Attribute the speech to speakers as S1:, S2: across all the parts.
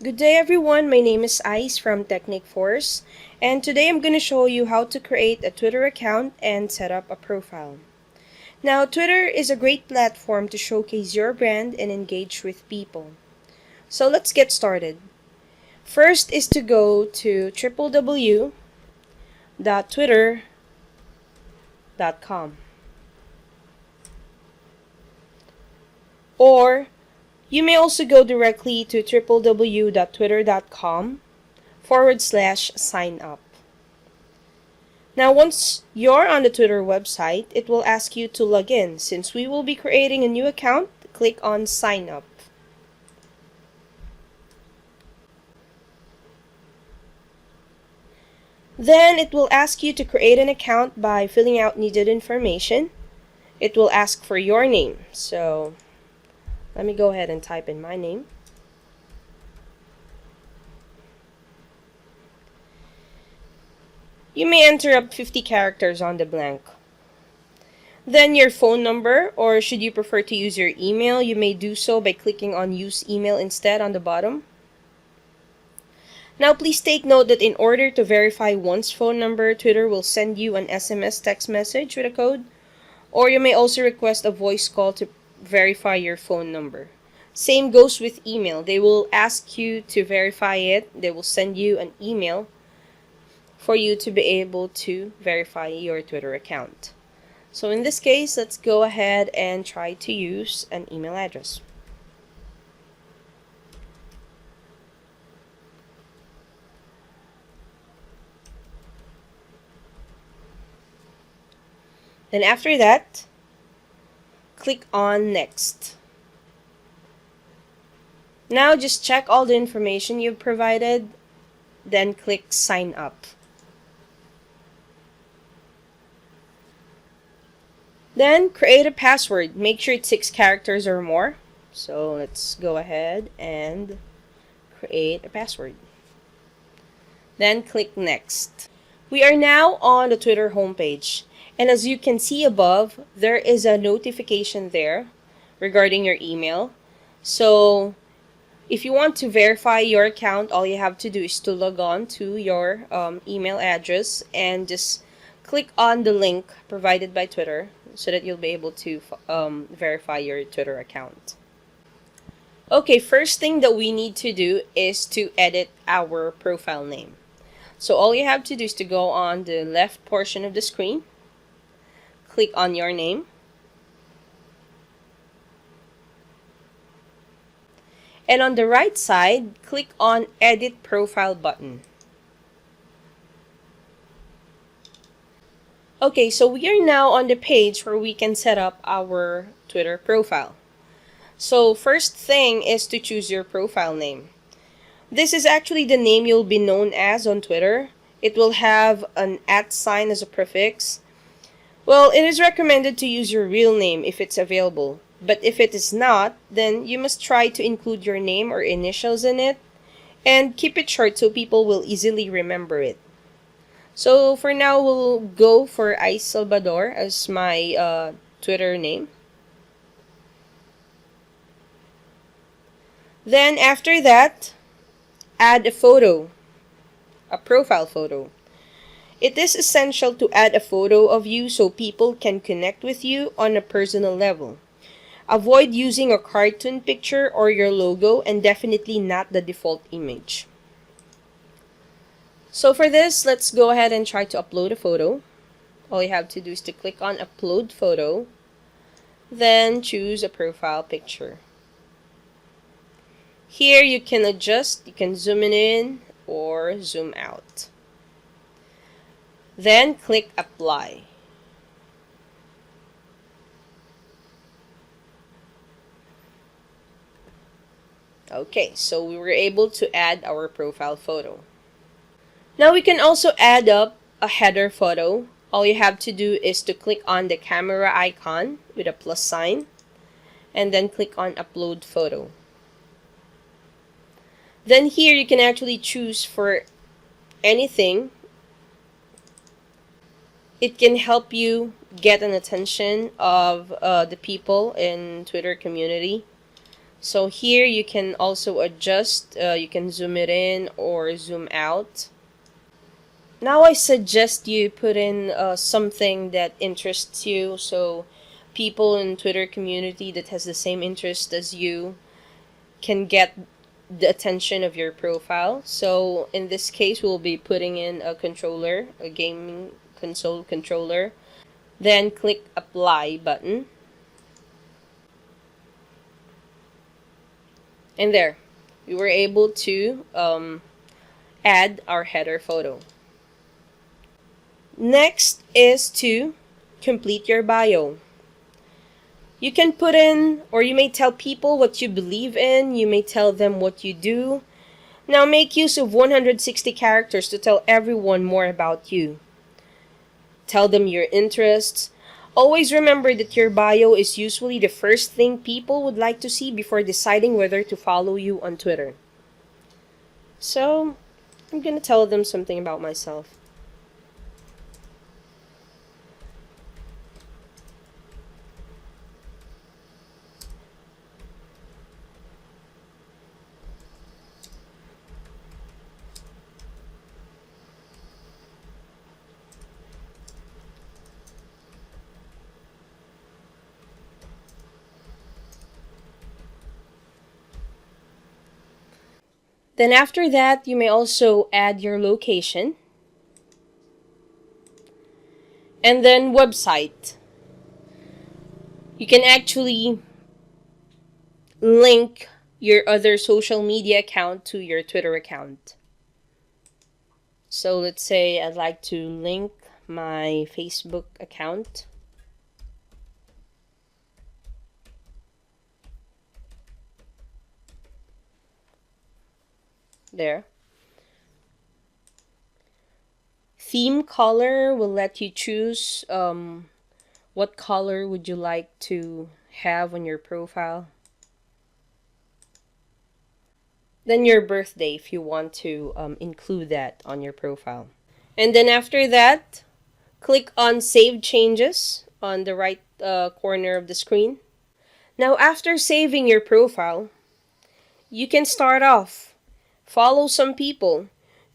S1: Good day everyone, my name is Ice from Technic Force, and today I'm going to show you how to create a Twitter account and set up a profile. Now, Twitter is a great platform to showcase your brand and engage with people. So let's get started. First is to go to www.twitter.com, or you may also go directly to www.twitter.com/sign up. Now, once you're on the Twitter website, it will ask you to log in. Since we will be creating a new account, click on Sign Up. Then it will ask you to create an account by filling out needed information. It will ask for your name. So let me go ahead and type in my name. You may enter up 50 characters on the blank. Then your phone number, or should you prefer to use your email, you may do so by clicking on Use Email instead on the bottom. Now please take note that in order to verify one's phone number, Twitter will send you an SMS text message with a code, or you may also request a voice call to verify your phone number. Same goes with email. They will ask you to verify it. They will send you an email for you to be able to verify your Twitter account. So in this case, let's go ahead and try to use an email address. Then after that, click on Next. Now just check all the information you've provided, then click Sign Up. Then create a password. Make sure it's 6 characters or more. So let's go ahead and create a password. Then click Next. We are now on the Twitter homepage. And as you can see above, there is a notification there regarding your email. So if you want to verify your account, all you have to do is to log on to your email address and just click on the link provided by Twitter so that you'll be able to verify your Twitter account. Okay, first thing that we need to do is to edit our profile name. So all you have to do is to go on the left portion of the screen, click on your name, and on the right side, click on Edit Profile button. Okay, so we are now on the page where we can set up our Twitter profile. So first thing is to choose your profile name. This is actually the name you'll be known as on Twitter. It will have an @ sign as a prefix. Well, it is recommended to use your real name if it's available. But if it is not, then you must try to include your name or initials in it and keep it short so people will easily remember it. So for now, we'll go for Ice Salvador as my Twitter name. Then after that, add a photo, a profile photo. It is essential to add a photo of you so people can connect with you on a personal level. Avoid using a cartoon picture or your logo, and definitely not the default image. So for this, let's go ahead and try to upload a photo. All you have to do is to click on Upload Photo, then choose a profile picture. Here you can adjust, you can zoom in or zoom out. Then click Apply. Okay, so we were able to add our profile photo. Now we can also add up a header photo. All you have to do is to click on the camera icon with a plus sign and then click on Upload Photo. Then here you can actually choose for anything. It can help you get an attention of the people in Twitter community. So here you can also adjust, you can zoom it in or zoom out. Now I suggest you put in something that interests you, so people in Twitter community that has the same interest as you can get the attention of your profile. So in this case, we'll be putting in a controller, a gaming console controller. Then click apply button. And there, we were able to add our header photo. Next is to complete your bio. You can put in, or you may tell people what you believe in, you may tell them what you do. Now make use of 160 characters to tell everyone more about you. Tell them your interests. Always remember that your bio is usually the first thing people would like to see before deciding whether to follow you on Twitter. So, I'm gonna tell them something about myself. Then after that, you may also add your location. And then website. You can actually link your other social media account to your Twitter account. So let's say I'd like to link my Facebook account. There. Theme color will let you choose what color would you like to have on your profile. Then your birthday if you want to include that on your profile. And then after that, click on Save Changes on the right corner of the screen. Now after saving your profile, you can start off. Follow some people.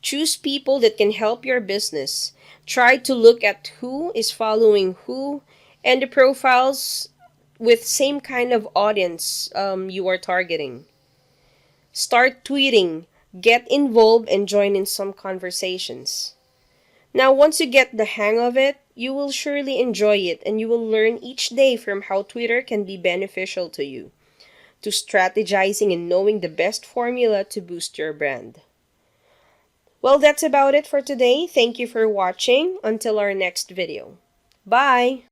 S1: Choose people that can help your business. Try to look at who is following who and the profiles with same kind of audience you are targeting. Start tweeting, get involved, and join in some conversations. Now, once you get the hang of it, you will surely enjoy it and you will learn each day from how Twitter can be beneficial to you, to strategizing and knowing the best formula to boost your brand. Well, that's about it for today. Thank you for watching. Until our next video. Bye!